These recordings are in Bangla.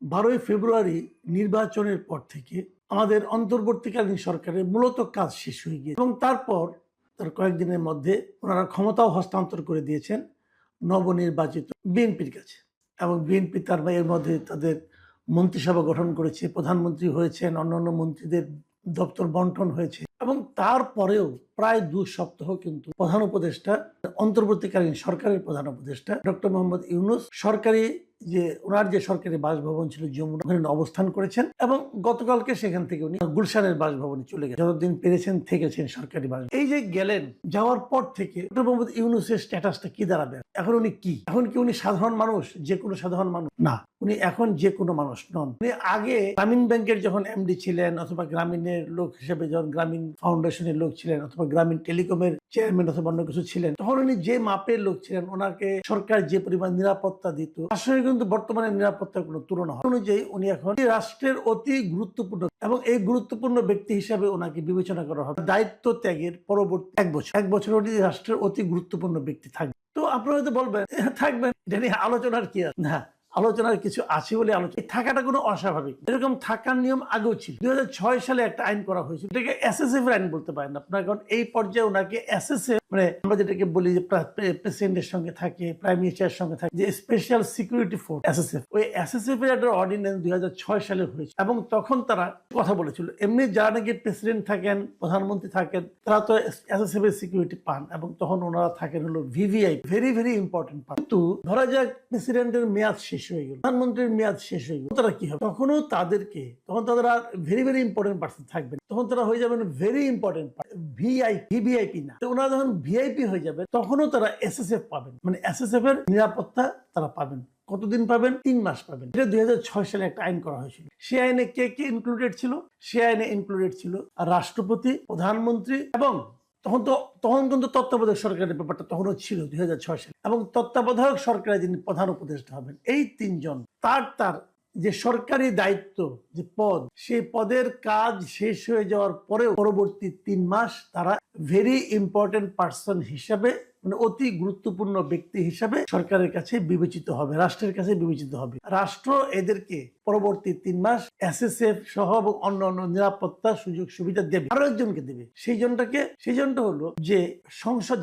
12ই ফেব্রুয়ারি নির্বাচনের পর থেকে আমাদের অন্তর্বর্তীকালীন সরকারের মূলত কাজ শেষ হয়ে গিয়েছে এবং তারপর তার কয়েকদিনের মধ্যে ওনারা ক্ষমতাও হস্তান্তর করে দিয়েছেন নবনির্বাচিত বিএনপির কাছে। এবং বিএনপি তার এর মধ্যে তাদের মন্ত্রিসভা গঠন করেছে, প্রধানমন্ত্রী হয়েছেন, অন্যান্য মন্ত্রীদের দপ্তর বন্টন হয়েছে এবং তারপরেও প্রায় 2 সপ্তাহ কিন্তু প্রধান উপদেষ্টা, অন্তর্বর্তীকালীন সরকারের প্রধান উপদেষ্টা ডক্টর মোহাম্মদ ইউনূস ওনার যে সরকারি বাসভবন ছিল যমুনা, ওখানে অবস্থান করেছেন এবং গতকালকে সেখান থেকে উনি গুলশানের বাসভবনে চলে গেছেন। যতদিন পেরেছেন থেকেছেন সরকারি বাস। এই যে গেলেন, যাওয়ার পর থেকে ডক্টর মোহাম্মদ ইউনূসের স্ট্যাটাসটা কি দাঁড়াবে? এখন উনি কি? এখন কি উনি সাধারণ মানুষ, যে কোনো সাধারণ মানুষ? না, উনি এখন যে কোনো মানুষ নন। উনি আগে গ্রামীণ ব্যাংকের যখন এমডি ছিলেন, অথবা গ্রামীণের লোক হিসেবে যখন গ্রামীণ ফাউন্ডেশনের লোক ছিলেন, অথবা গ্রামীণ টেলিকমের চেয়ারম্যান অথবা অন্য কিছু ছিলেন, তখন উনি যে মাপের লোক ছিলেন, ওনাকে সরকার যে পরিমাণ নিরাপত্তা দিত, তার সঙ্গে কিন্তু বর্তমানে নিরাপত্তার কোনো তুলনা হয় অনুযায়ী উনি এখন রাষ্ট্রের অতি গুরুত্বপূর্ণ এবং এই গুরুত্বপূর্ণ ব্যক্তি হিসাবে ওনাকে বিবেচনা করা হবে। দায়িত্ব ত্যাগের পরবর্তী এক বছর উনি রাষ্ট্রের অতি গুরুত্বপূর্ণ ব্যক্তি থাকবে। তো আপনারা হয়তো বলবেন থাকবেন, এটা নিয়ে আলোচনার কি আছে? না, আলোচনার কিছু আছে বলে আলোচনা, থাকাটা কোনো অস্বাভাবিক। এরকম থাকার নিয়ম আগেও ছিল। 2006 সালে একটা আইন করা হয়েছিল, এটাকে এসএসএফ আইন বলতে পারেন আপনার। কারণ এই পর্যায়ে ওনাকে এসএসএফ, মানে আমরা যেটাকে বলি যে প্রেসিডেন্টের সঙ্গে থাকে, প্রাইম মিনিস্টারের সঙ্গে থাকে, যে স্পেশাল সিকিউরিটি ফোর্স এসএসএফ, ওই এসএসএফ এর একটা অর্ডিন্যান্স 2006 সালে হয়েছে এবং তখন তারা কথা বলেছিল এমনি যারা নাকি প্রেসিডেন্ট থাকেন, প্রধানমন্ত্রী থাকেন, তারা তো এসএসএফ এর সিকিউরিটি পান এবং তখন ওনারা থাকেন হলো ভিভিআই, ভেরি ভেরি ইম্পর্টেন্ট পান। কিন্তু ধরা যাক প্রেসিডেন্টের মেয়াদ শেষ হয়ে গেল, প্রধানমন্ত্রীর মেয়াদ শেষ হয়ে গেল, তারা কি হবে? তখন তাদের are very very important person থাকবেন, তখন তারা হয়ে যাবেন ভেরি ইম্পর্টেন্ট ভিভিআইপি না। তো ওনারা যখন ভিআইপি হয়ে যাবে তখনও তারা এসএসএফ পাবেন, মানে এসএসএফ এর নিরাপত্তা তারা পাবেন। কতদিন পাবেন? 3 মাস পাবেন। এটা 2006 সালে একটা আইন করা হয়েছিল। সেই আইনে কে কে ইনক্লুডেড ছিল? সেই আইনে ইনক্লুডেড ছিল রাষ্ট্রপতি, প্রধানমন্ত্রী এবং তখন কিন্তু তত্ত্বাবধায়ক সরকারের ব্যাপারটা তখনও ছিল 2006 সালে, এবং তত্ত্বাবধায়ক সরকারের যিনি প্রধান উপদেষ্টা হবেন, এই 3 জন তার যে সরকারি দায়িত্ব, যে পদ, সেই পদের কাজ শেষ হয়ে যাওয়ার পরেও পরবর্তী 3 মাস তারা ভেরি ইম্পর্টেন্ট পার্সন হিসাবে, মানে অতি গুরুত্বপূর্ণ ব্যক্তি হিসাবে সরকারের কাছে বিবেচিত হবে, রাষ্ট্রের কাছে বিবেচিত হবে। রাষ্ট্র এদেরকে পরবর্তী 3 মাস এসএসএফ সহ এবং অন্যান্য নিরাপত্তা সুযোগ সুবিধা দেবে, আরো একজনকে দেবে। সেই জনটা হলো যে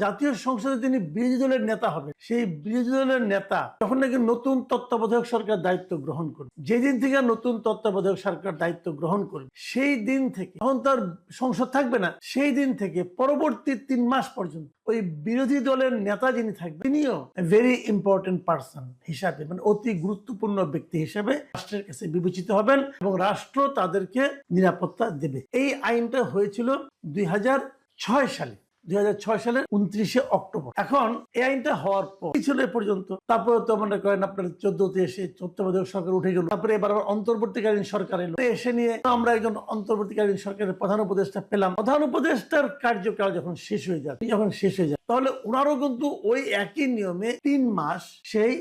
জাতীয় সংসদে তিনি বিরোধী দলের নেতা হবে। সেই বিরোধী দলের নেতা যখন নাকি নতুন তত্ত্বাবধায়ক সরকার দায়িত্ব গ্রহণ করবে, যেদিন থেকে নতুন তত্ত্বাবধায়ক সরকার দায়িত্ব গ্রহণ করবে, সেই দিন থেকে, তখন তার সংসদ থাকবে না, সেই দিন থেকে পরবর্তী 3 মাস পর্যন্ত ওই বিরোধী দলের নেতা যিনি থাকবেন, তিনিও ভেরি ইম্পর্টেন্ট পার্সন হিসাবে, মানে অতি গুরুত্বপূর্ণ ব্যক্তি হিসাবে রাষ্ট্রের কাছে বিবেচিত হবেন এবং রাষ্ট্র তাদেরকে নিরাপত্তা দেবে। এই আইনটা হয়েছিল 2006 সালে, 2006 সালের 29শে অক্টোবর। এখন এই আইনটা হওয়ার পর ছিল এ পর্যন্ত, তারপরে তো মনে করেন আপনার 14তে এসে তত্ত্বাবধায়ক সরকার উঠে গেল, তারপরে এবার অন্তর্বর্তীকালীন সরকার এলো, এসে নিয়ে আমরা একজন অন্তর্বর্তীকালীন সরকারের প্রধান উপদেষ্টা পেলাম। প্রধান উপদেষ্টার কার্যকাল যখন শেষ হয়ে যায়, তাহলে ওনারও কিন্তু ওই একই নিয়মে 3 মাস সেই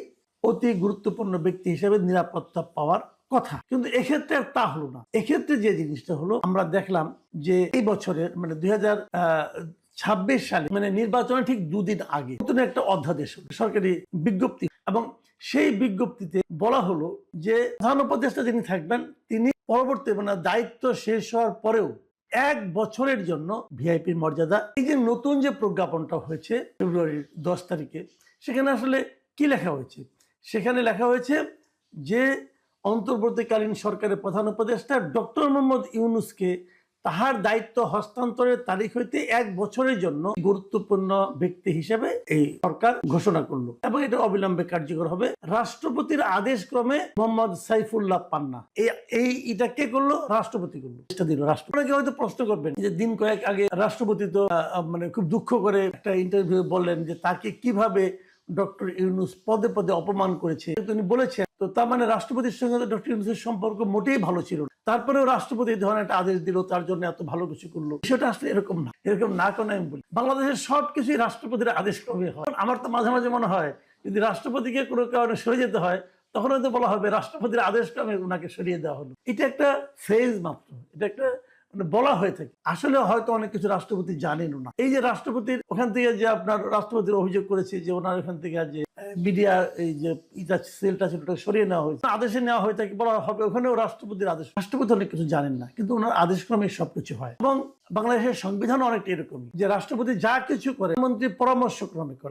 অতি গুরুত্বপূর্ণ ব্যক্তি হিসেবে নিরাপত্তা পাওয়ার কথা। কিন্তু এক্ষেত্রে তা হলো না। এক্ষেত্রে যে জিনিসটা হলো, আমরা দেখলাম যে এই বছরের, মানে 2026 সালে, মানে নির্বাচনের ঠিক 2 দিন আগে নতুন একটা অধ্যাদেশ হলো, সরকারি বিজ্ঞপ্তি, এবং সেই বিজ্ঞপ্তিতে বলা হলো যে প্রধান উপদেষ্টা যিনি থাকবেন, তিনি পরবর্তী, মানে দায়িত্ব শেষ হওয়ার পরেও 1 বছরের জন্য ভিআইপির মর্যাদা। এই যে নতুন যে প্রজ্ঞাপনটা হয়েছে ফেব্রুয়ারির 10 তারিখে, সেখানে আসলে কি লেখা হয়েছে? সেখানে লেখা হয়েছে যে অন্তর্বর্তীকালীন সরকারের প্রধান উপদেষ্টা ডক্টর মোহাম্মদ ইউনূসকে তাহার দায়িত্ব হস্তান্তরের তারিখ হইতে 1 বছরের জন্য গুরুত্বপূর্ণ ব্যক্তি হিসেবে এই সরকার ঘোষণা করলো এবং এটা অবিলম্বে কার্যকর হবে। রাষ্ট্রপতির আদেশ ক্রমে মোহাম্মদ সাইফুল্লাহ পান্না এটা কে করলো? রাষ্ট্রপতি করলো, দিল রাষ্ট্রপতি। হয়তো প্রশ্ন করবেন যে দিন কয়েক আগে রাষ্ট্রপতি তো মানে খুব দুঃখ করে একটা ইন্টারভিউ বললেন যে তাকে কিভাবে ডক্টর ইউনূস পদে পদে অপমান করেছে, তিনি বলেছেন। তো তার মানে রাষ্ট্রপতির সঙ্গে ডক্টর ইউনূসের সম্পর্ক মোটেই ভালো ছিল না, তারপরেও রাষ্ট্রপতি এই ধরনের একটা আদেশ দিল, তার জন্য এত ভালো কিছু করলো। সেটা আসলে এরকম না কেন আমি বলি, বাংলাদেশের সবকিছুই রাষ্ট্রপতির আদেশ ক্রমে হয়। আমার তো মাঝে মাঝে মনে হয় যদি রাষ্ট্রপতিকে কোনো কারণে সরে যেতে হয়, তখন হয়তো বলা হবে রাষ্ট্রপতির আদেশ ক্রমে ওনাকে সরিয়ে দেওয়া হলো। এটা একটা ফেজ মাত্র, এটা একটা মানে বলা হয়ে থাকে। আসলে হয়তো অনেক কিছু রাষ্ট্রপতি জানেনও না। এই যে রাষ্ট্রপতির ওখান থেকে যে আপনার রাষ্ট্রপতির অভিযোগ করেছে যে ওনার ওখান থেকে যে মিডিয়া এই যে ইটা সেলটা ছিল ওটা সরিয়ে নেওয়া হয়েছে, আদেশে নেওয়া হয়ে থাকে বলা হবে ওখানেও রাষ্ট্রপতির আদেশ। রাষ্ট্রপতি অনেক কিছু জানেন না, কিন্তু ওনার আদেশক্রমে সবকিছু হয়। এবং বাংলাদেশের সংবিধান অনেকটা এরকমই, যে রাষ্ট্রপতি যা কিছু করে মন্ত্রী পরামর্শক্রমে করে।